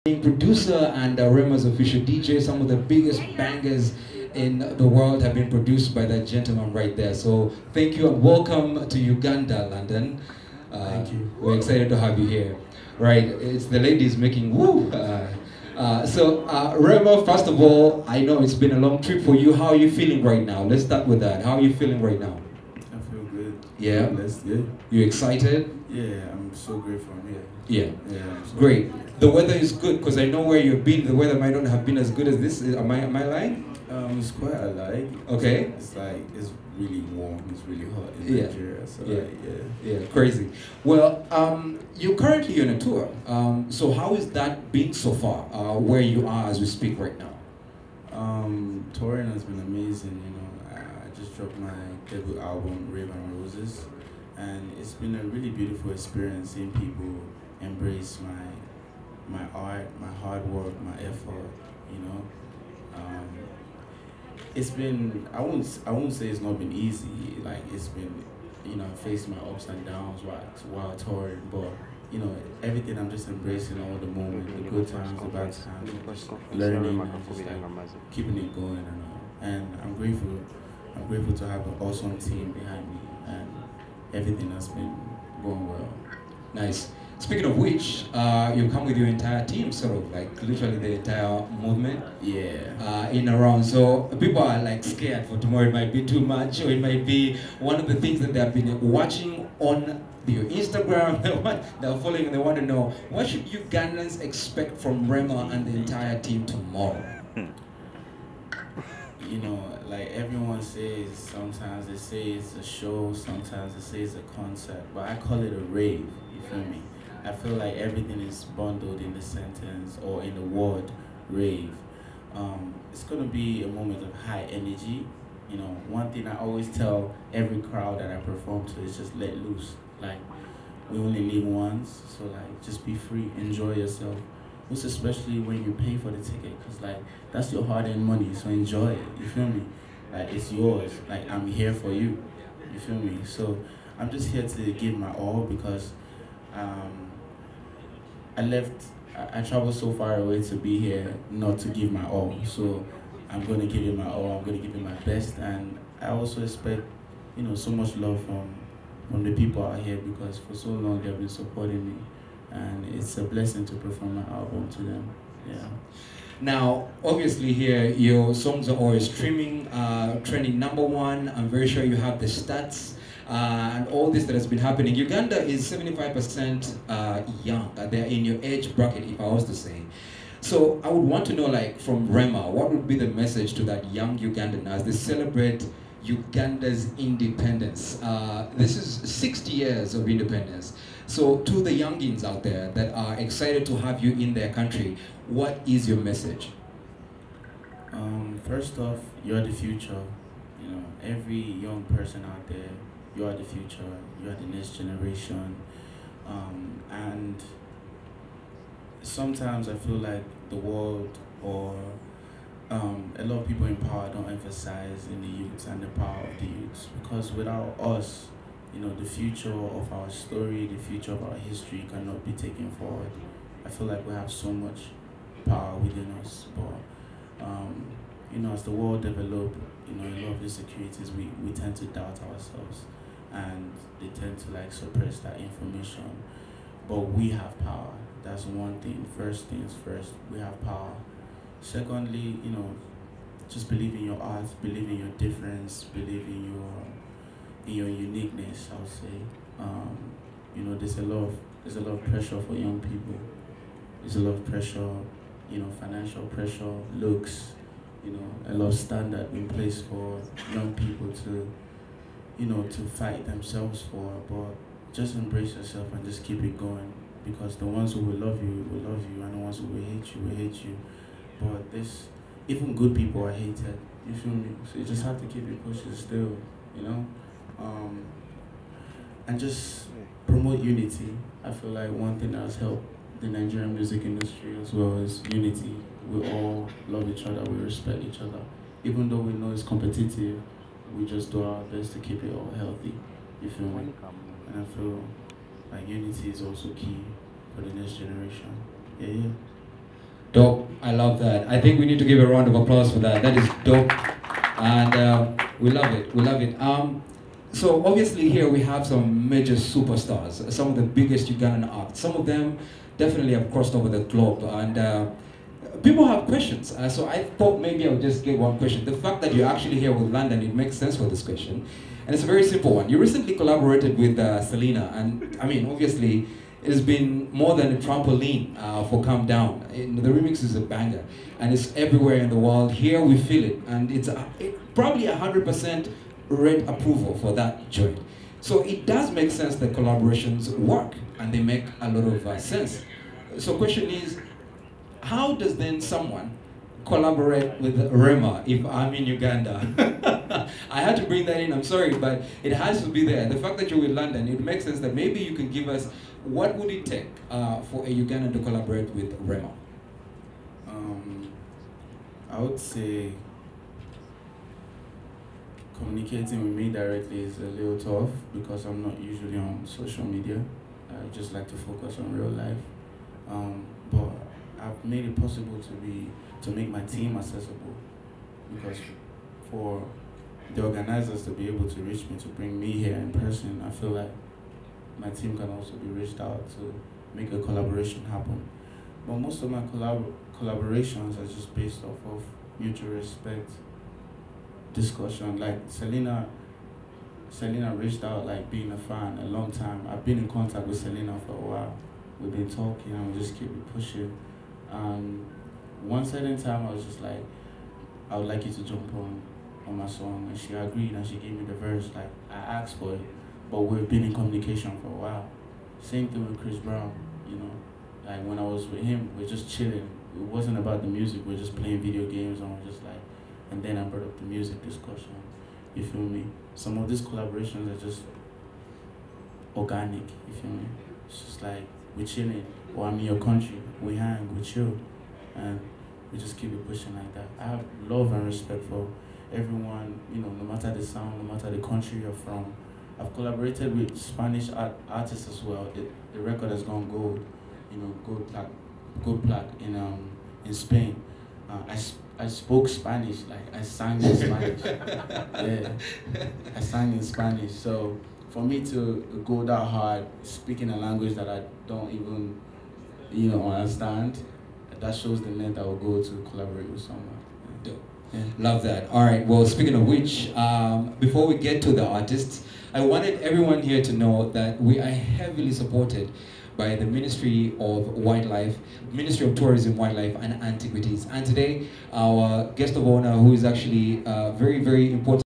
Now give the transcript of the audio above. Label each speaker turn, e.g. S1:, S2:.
S1: Producer and Rema's official DJ. Some of the biggest bangers in the world have been produced by that gentleman right there. So thank you and welcome to Uganda, London.
S2: Thank you.
S1: We're excited to have you here. Right, it's the ladies making woo. Rema, first of all, I know it's been a long trip for you. How are you feeling right now? Let's start with that. How are you feeling right now?
S2: I feel good.
S1: Yeah.
S2: Blessed, yeah.
S1: You excited?
S2: Yeah, I'm so grateful I'm here.
S1: Yeah.
S2: Yeah. I'm so
S1: Great.
S2: grateful.
S1: The weather is good because I know where you've been. The weather might not have been as good as this. Am I lying?
S2: It's quite alike.
S1: Okay.
S2: It's like it's really warm. It's really hot in
S1: Yeah.
S2: Nigeria. So
S1: Yeah.
S2: like, yeah.
S1: Yeah, crazy. Well, you're currently on a tour. So how is that been so far? Where you are as we speak right now?
S2: Touring has been amazing. You know, I just dropped my debut album, Rema Roses, and it's been a really beautiful experience seeing people embrace my art, my hard work, my effort. You know, it's been I won't say it's not been easy. Like it's been, you know, facing my ups and downs while touring, but you know, everything I'm just embracing all the moments, the good times, the bad times, just learning and just like keeping it going and all. And I'm grateful. I'm grateful to have an awesome team behind me and everything has been going well.
S1: Nice. Speaking of which, you come with your entire team, sort of like literally the entire movement.
S2: Yeah.
S1: In around. So people are like scared for tomorrow. It might be too much, or it might be one of the things that they have been watching on your Instagram. They're following and they want to know what should Ugandans expect from Rema and the entire team tomorrow.
S2: You know, like everyone says, sometimes they say it's a show, sometimes they say it's a concert, but I call it a rave, you feel me? I feel like everything is bundled in the sentence or in the word rave. It's gonna be a moment of high energy. You know, one thing I always tell every crowd that I perform to is just let loose. Like, we only live once, so like, just be free, enjoy yourself. Most especially when you pay for the ticket, because like, that's your hard-earned money, so enjoy it, you feel me? Like, it's yours, like, I'm here for you, you feel me? So, I'm just here to give my all because I traveled so far away to be here, not to give my all. So I'm going to give it my all, I'm going to give it my best. And I also expect, you know, so much love from the people out here because for so long they've been supporting me. And it's a blessing to perform my album to them, yeah.
S1: Now, obviously here, your songs are always streaming, trending #1. I'm very sure you have the stats. And all this that has been happening. Uganda is 75% young. They're in your age bracket, if I was to say. So I would want to know, like, from Rema, what would be the message to that young Ugandan as they celebrate Uganda's independence? This is 60 years of independence. So to the youngins out there that are excited to have you in their country, what is your message?
S2: First off, you're the future. You know, every young person out there, you are the future, you are the next generation. And sometimes I feel like the world or a lot of people in power don't emphasize in the youths and the power of the youths because without us, you know, the future of our story, the future of our history cannot be taken forward. I feel like we have so much power within us, but you know, as the world develops, you know, a lot of insecurities, we tend to doubt ourselves and they tend to like suppress that information. But we have power. That's one thing. First things first, we have power. Secondly, you know, just believe in your art, believe in your difference, believe in your uniqueness, I would say. You know, there's a lot of pressure for young people. There's a lot of pressure, you know, financial pressure, looks, you know, a lot of standard in place for young people to, you know, to fight themselves for, but just embrace yourself and just keep it going because the ones who will love you, and the ones who will hate you. But even good people are hated, you feel me? So you just have to keep it pushing still, you know? And just promote unity. I feel like one thing that has helped the Nigerian music industry as well is unity. We all love each other, we respect each other. Even though we know it's competitive, we just do our best to keep it all healthy, you feel me? And I feel like unity is also key for the next generation. Yeah.
S1: Dope. I love that. I think we need to give a round of applause for that. That is dope. And we love it. We love it. So obviously here we have some major superstars, some of the biggest Ugandan acts. Some of them definitely have crossed over the globe. And people have questions. So I thought maybe I would just get one question. The fact that you're actually here with London, it makes sense for this question. And it's a very simple one. You recently collaborated with Selena. And I mean, obviously, it has been more than a trampoline for Calm Down. The remix is a banger, and it's everywhere in the world. Here we feel it, and it's probably 100% red approval for that joint. So it does make sense that collaborations work, and they make a lot of sense. So question is, how does then someone collaborate with Rema if I'm in Uganda? I had to bring that in, I'm sorry, but it has to be there. The fact that you're in London, it makes sense that maybe you can give us what would it take for a Ugandan to collaborate with Rema?
S2: I would say communicating with me directly is a little tough because I'm not usually on social media. I just like to focus on real life. But I've made it possible to make my team accessible, because for the organizers to be able to reach me, to bring me here in person, I feel like my team can also be reached out to make a collaboration happen. But most of my collaborations are just based off of mutual respect, discussion. Like Selena reached out, like being a fan a long time. I've been in contact with Selena for a while. We've been talking and we just keep pushing. One certain time I was just like, I would like you to jump on my song, and she agreed and she gave me the verse. Like, I asked for it, but we've been in communication for a while. Same thing with Chris Brown, you know. Like when I was with him, we're just chilling. It wasn't about the music, we're just playing video games and we're just like, and then I brought up the music discussion. You feel me? Some of these collaborations are just organic, you feel me? It's just like, we're chilling, or I'm in your country, we hang, we chill, and we just keep it pushing like that. I have love and respect for everyone, you know, no matter the sound, no matter the country you're from. I've collaborated with Spanish artists as well. The record has gone gold, you know, gold plaque in Spain. I spoke Spanish, like I sang in Spanish. Yeah, I sang in Spanish. So for me to go that hard, speaking a language that I don't even, you know, understand, that shows the length I will go to collaborate with someone.
S1: Yeah. Love that. All right. Well, speaking of which, before we get to the artists, I wanted everyone here to know that we are heavily supported by the Ministry of Wildlife, Ministry of Tourism, Wildlife and Antiquities. And today, our guest of honor, who is actually very, very important